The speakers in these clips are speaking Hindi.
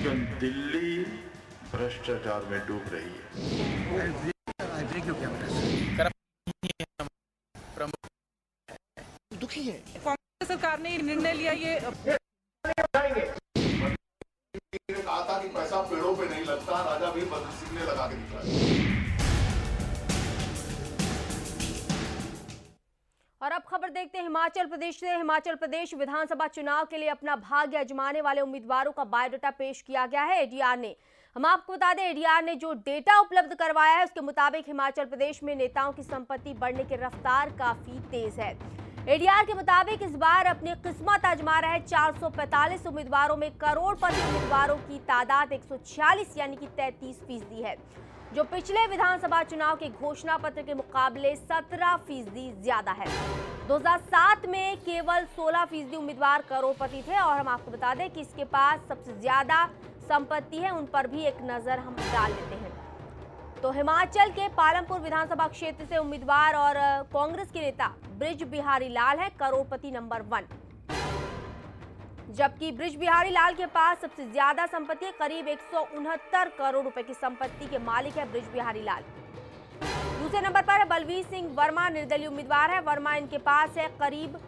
लेकिन दिल्ली भ्रष्टाचार में डूब रही है। दुखी है। कांग्रेस सरकार ने निर्णय लिया ये कहा था कि पैसा पेड़ों पे नहीं लगता, राजा वीरभद्र सिंह ने लगा के दिखाया। और अब खबर देखते हैं हिमाचल प्रदेश से। हिमाचल प्रदेश विधानसभा चुनाव के लिए अपना भाग्य आजमाने वाले उम्मीदवारों का बायोडाटा पेश किया गया है एडीआर ने। हम आपको बता दें, एडीआर ने जो डेटा उपलब्ध करवाया है उसके मुताबिक हिमाचल प्रदेश में नेताओं की संपत्ति बढ़ने की रफ्तार काफी तेज है। एडीआर के मुताबिक इस बार अपनी किस्मत आजमा रहे 445 उम्मीदवारों में करोड़पति उम्मीदवारों की तादाद 146 यानी कि 33% है, जो पिछले विधानसभा चुनाव के घोषणा पत्र के मुकाबले 17% ज्यादा है। 2007 में केवल 16% उम्मीदवार करोड़पति थे। और हम आपको बता दें कि इसके पास सबसे ज्यादा संपत्ति है, उन पर भी एक नजर हम डाल लेते हैं। तो हिमाचल के पालमपुर विधानसभा क्षेत्र से उम्मीदवार और कांग्रेस के नेता बृज बिहारी लाल है करोड़पति नंबर 1, जबकि बृज बिहारी लाल के पास सबसे ज्यादा संपत्ति है, करीब 169 करोड़ रुपए की संपत्ति के मालिक है बृज बिहारी लाल। दूसरे नंबर पर है बलवीर सिंह वर्मा, निर्दलीय उम्मीदवार है। वर्मा इनके पास है करीब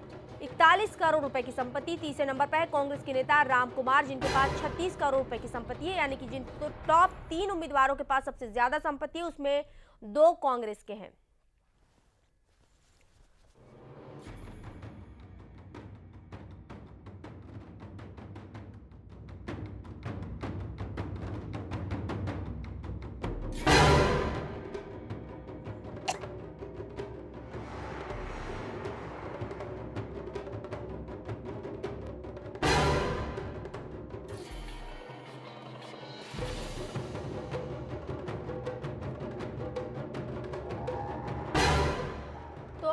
41 करोड़ रुपए की संपत्ति। तीसरे नंबर पर है कांग्रेस के नेता राम कुमार, जिनके पास 36 करोड़ रुपए की संपत्ति है, यानी कि जिन तो टॉप 3 उम्मीदवारों के पास सबसे ज्यादा संपत्ति है उसमें 2 कांग्रेस के हैं।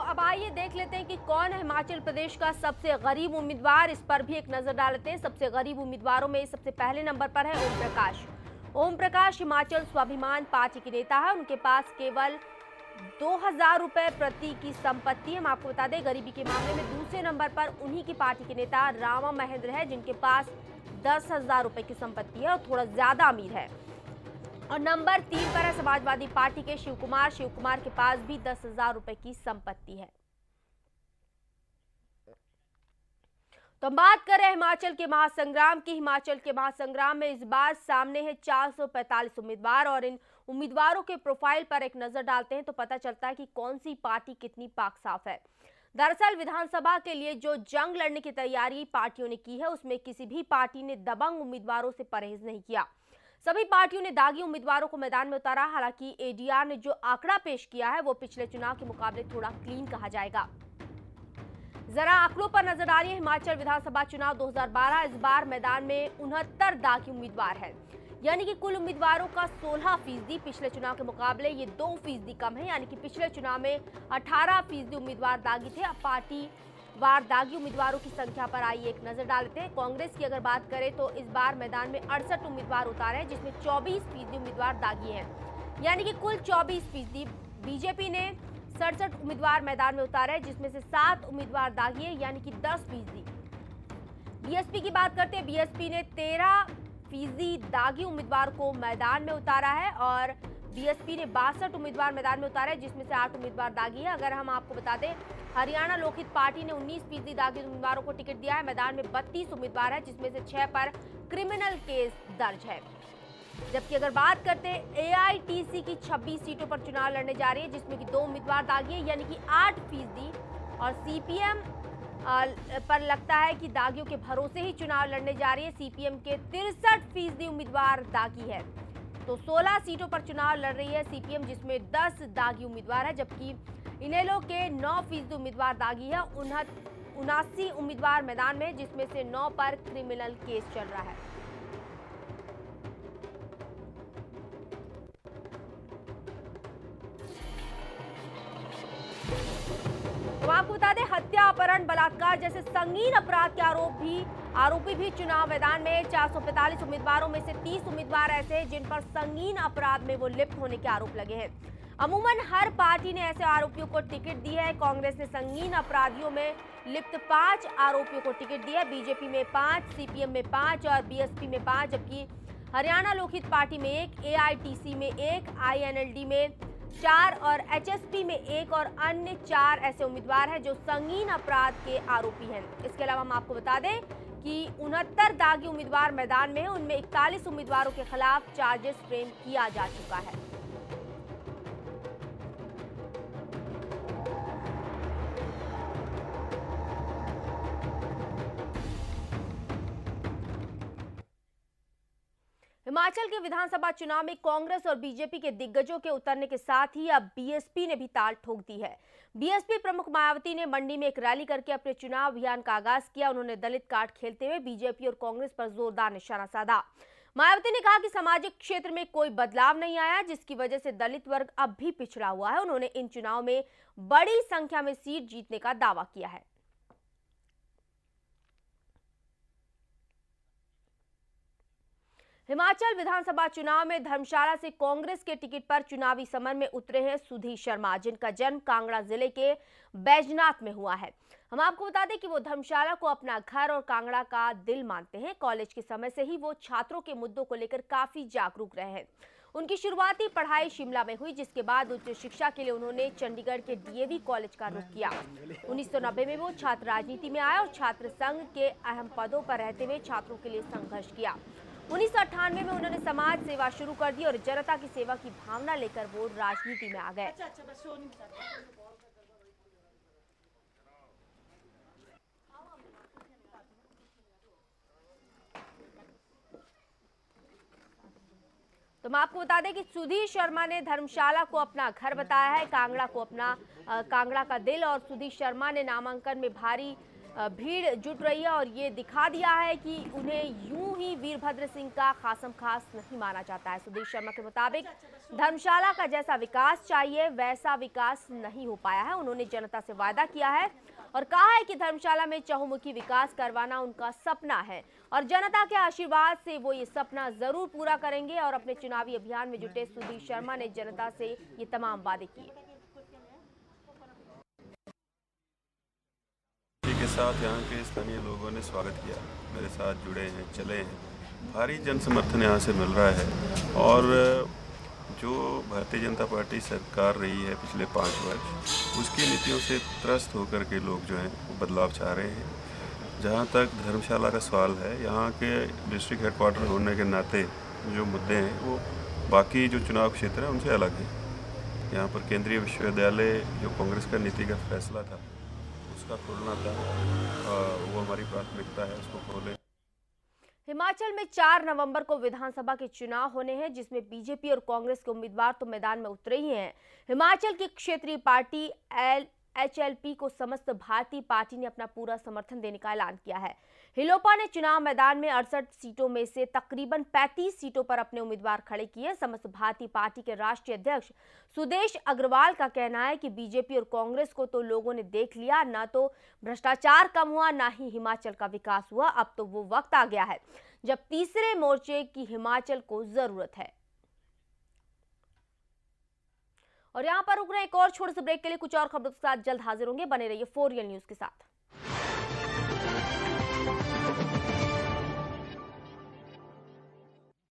अब आइए देख लेते हैं कि कौन है हिमाचल प्रदेश का सबसे गरीब उम्मीदवार। इस पर भी एक नजर डालते हैं। सबसे गरीब उम्मीदवारों में सबसे पहले नंबर पर है ओम प्रकाश। ओम प्रकाश हिमाचल स्वाभिमान पार्टी के नेता है। उनके पास केवल 2000 रुपए प्रति की संपत्ति है। हम आपको बता दें, गरीबी के मामले में दूसरे नंबर पर उन्हीं की पार्टी के नेता रामा महेंद्र है, जिनके पास 10,000 रुपए की संपत्ति है और थोड़ा ज्यादा अमीर है। और नंबर 3 पर है समाजवादी पार्टी के शिव कुमार। शिव कुमार के पास भी 10,000 रुपए की संपत्ति है। तो हम बात करें हिमाचल के महासंग्राम की। हिमाचल के महासंग्राम में इस बार सामने है 445 उम्मीदवार और इन उम्मीदवारों के प्रोफाइल पर एक नजर डालते हैं तो पता चलता है कि कौन सी पार्टी कितनी पाक साफ है। दरअसल विधानसभा के लिए जो जंग लड़ने की तैयारी पार्टियों ने की है उसमें किसी भी पार्टी ने दबंग उम्मीदवारों से परहेज नहीं किया। सभी पार्टियों ने दागी उम्मीदवारों को मैदान में उतारा। हालांकि एडीआर ने जो आंकड़ा पेश किया है वो पिछले चुनाव के मुकाबले थोड़ा क्लीन कहा जाएगा। जरा आंकड़ों पर नजर डालिए। हिमाचल विधानसभा चुनाव 2012, इस बार मैदान में 69 दागी उम्मीदवार हैं, यानी कि कुल उम्मीदवारों का 16%। पिछले चुनाव के मुकाबले ये 2% कम है, यानी कि पिछले चुनाव में 18% उम्मीदवार दागी थे। अब पार्टी वार दागी उम्मीदवारों की संख्या पर आइए एक नजर डालते हैं। कांग्रेस की अगर बात करें तो इस बार मैदान में 68 उम्मीदवार उतारे हैं, जिसमें 24% उम्मीदवार दागी हैं, यानी कि कुल 24%। बीजेपी ने 67 उम्मीदवार मैदान में उतारे हैं, जिसमें से 7 उम्मीदवार दागी है, यानी कि 10%। बीएसपी की बात करते हैं। बीएसपी ने 13% दागी उम्मीदवार को मैदान में उतारा है और बीएसपी ने 62 उम्मीदवार मैदान में उतारे, जिसमें से 8 उम्मीदवार दागी है। अगर हम आपको बता दें, हरियाणा लोकहित पार्टी ने 19% दागी उम्मीदवारों को टिकट दिया है। मैदान में 32 उम्मीदवार है, जिसमें से 6 पर क्रिमिनल केस दर्ज है। जबकि अगर बात करते हैं एआईटीसी की 26 सीटों पर चुनाव लड़ने जा रही है, जिसमें कि 2 उम्मीदवार दागी है, यानी कि 8%। और सीपीएम पर लगता है कि दागियों के भरोसे ही चुनाव लड़ने जा रही है। सीपीएम के 63% उम्मीदवार दागी है। तो 16 सीटों पर चुनाव लड़ रही है सीपीएम, जिसमें 10 दागी उम्मीदवार है, जबकि इनेलो के 9% उम्मीदवार दागी है। 79 उम्मीदवार मैदान में, जिसमें से 9 पर क्रिमिनल केस चल रहा है। तो आपको बता दें, हत्या, अपहरण, बलात्कार जैसे संगीन अपराध के आरोपी भी चुनाव मैदान में। 445 उम्मीदवारों में से 30 उम्मीदवार ऐसे हैं जिन पर संगीन अपराध में वो लिप्त होने के आरोप लगे हैं। अमूमन हर पार्टी ने ऐसे आरोपियों को टिकट दी है। कांग्रेस ने संगीन अपराधियों में लिप्त 5 आरोपियों को टिकट दिया है। बीजेपी में 5, सीपीएम में 5 और बीएसपी में 5, जबकि हरियाणा लोकहित पार्टी में 1, AITC में 1, INLD में 4 और HSP में 1 और अन्य 4 ऐसे उम्मीदवार हैं जो संगीन अपराध के आरोपी हैं। इसके अलावा हम आपको बता दें कि 69 दागी उम्मीदवार मैदान में हैं। उनमें 41 उम्मीदवारों के खिलाफ चार्जेस फ्रेम किया जा चुका है। हिमाचल के विधानसभा चुनाव में कांग्रेस और बीजेपी के दिग्गजों के उतरने के साथ ही अब बीएसपी ने भी ताल ठोक दी है। बीएसपी प्रमुख मायावती ने मंडी में एक रैली करके अपने चुनाव अभियान का आगाज किया। उन्होंने दलित कार्ड खेलते हुए बीजेपी और कांग्रेस पर जोरदार निशाना साधा। मायावती ने कहा कि सामाजिक क्षेत्र में कोई बदलाव नहीं आया, जिसकी वजह से दलित वर्ग अब भी पिछड़ा हुआ है। उन्होंने इन चुनाव में बड़ी संख्या में सीट जीतने का दावा किया है। हिमाचल विधानसभा चुनाव में धर्मशाला से कांग्रेस के टिकट पर चुनावी समर में उतरे हैं सुधीर शर्मा, जिनका जन्म कांगड़ा जिले के बैजनाथ में हुआ है। हम आपको बता दें कि वो धर्मशाला को अपना घर और कांगड़ा का दिल मानते हैं। कॉलेज के समय से ही वो छात्रों के मुद्दों को लेकर काफी जागरूक रहे हैं। उनकी शुरुआती पढ़ाई शिमला में हुई, जिसके बाद उच्च शिक्षा के लिए उन्होंने चंडीगढ़ के DAV कॉलेज का रुख किया। 1990 में वो छात्र राजनीति में आए और छात्र संघ के अहम पदों पर रहते हुए छात्रों के लिए संघर्ष किया। 1998 में उन्होंने समाज सेवा शुरू कर दी और जनता की सेवा की भावना लेकर वो राजनीति में आ गए। तो मैं आपको बता दें कि सुधीर शर्मा ने धर्मशाला को अपना घर बताया है, कांगड़ा का दिल। और सुधीर शर्मा ने नामांकन में भारी भीड़ जुट रही है और ये दिखा दिया है कि उन्हें यूं ही वीरभद्र सिंह का खासम खास नहीं माना जाता है। सुधीर शर्मा के मुताबिक धर्मशाला का जैसा विकास चाहिए वैसा विकास नहीं हो पाया है। उन्होंने जनता से वादा किया है और कहा है कि धर्मशाला में चहुमुखी विकास करवाना उनका सपना है और जनता के आशीर्वाद से वो ये सपना जरूर पूरा करेंगे। और अपने चुनावी अभियान में जुटे सुधीर शर्मा ने जनता से ये तमाम वादे किए। के साथ यहाँ के स्थानीय लोगों ने स्वागत किया, मेरे साथ जुड़े हैं, चले हैं। भारी जन समर्थन यहाँ से मिल रहा है और जो भारतीय जनता पार्टी सरकार रही है पिछले 5 वर्ष, उसकी नीतियों से त्रस्त होकर के लोग जो हैं वो बदलाव चाह रहे हैं। जहाँ तक धर्मशाला का सवाल है, यहाँ के डिस्ट्रिक्ट हेडक्वार्टर होने के नाते जो मुद्दे हैं वो बाकी जो चुनाव क्षेत्र है उनसे अलग है। यहाँ पर केंद्रीय विश्वविद्यालय जो कांग्रेस का नीतिगत फैसला था उसका खोलना था, वो हमारी प्राथमिकता है, उसको खोलें। हिमाचल में 4 नवंबर को विधानसभा के चुनाव होने हैं, जिसमें बीजेपी और कांग्रेस के उम्मीदवार तो मैदान में उतरे ही हैं। हिमाचल की क्षेत्रीय पार्टी HLP को समस्त भारतीय पार्टी ने अपना पूरा समर्थन देने का ऐलान किया है। हिलोपा ने चुनाव मैदान में 68 सीटों में से तकरीबन 35 सीटों पर अपने उम्मीदवार खड़े किए। समस्त भारतीय पार्टी के राष्ट्रीय अध्यक्ष सुदेश अग्रवाल का कहना है कि बीजेपी और कांग्रेस को तो लोगों ने देख लिया, ना तो भ्रष्टाचार कम हुआ, ना ही हिमाचल का विकास हुआ। अब तो वो वक्त आ गया है जब तीसरे मोर्चे की हिमाचल को जरूरत है। और यहाँ पर रुक रहे एक और छोटे से ब्रेक के लिए, कुछ और खबरों के साथ जल्द हाजिर होंगे। बने रहिए 4 रियल न्यूज के साथ।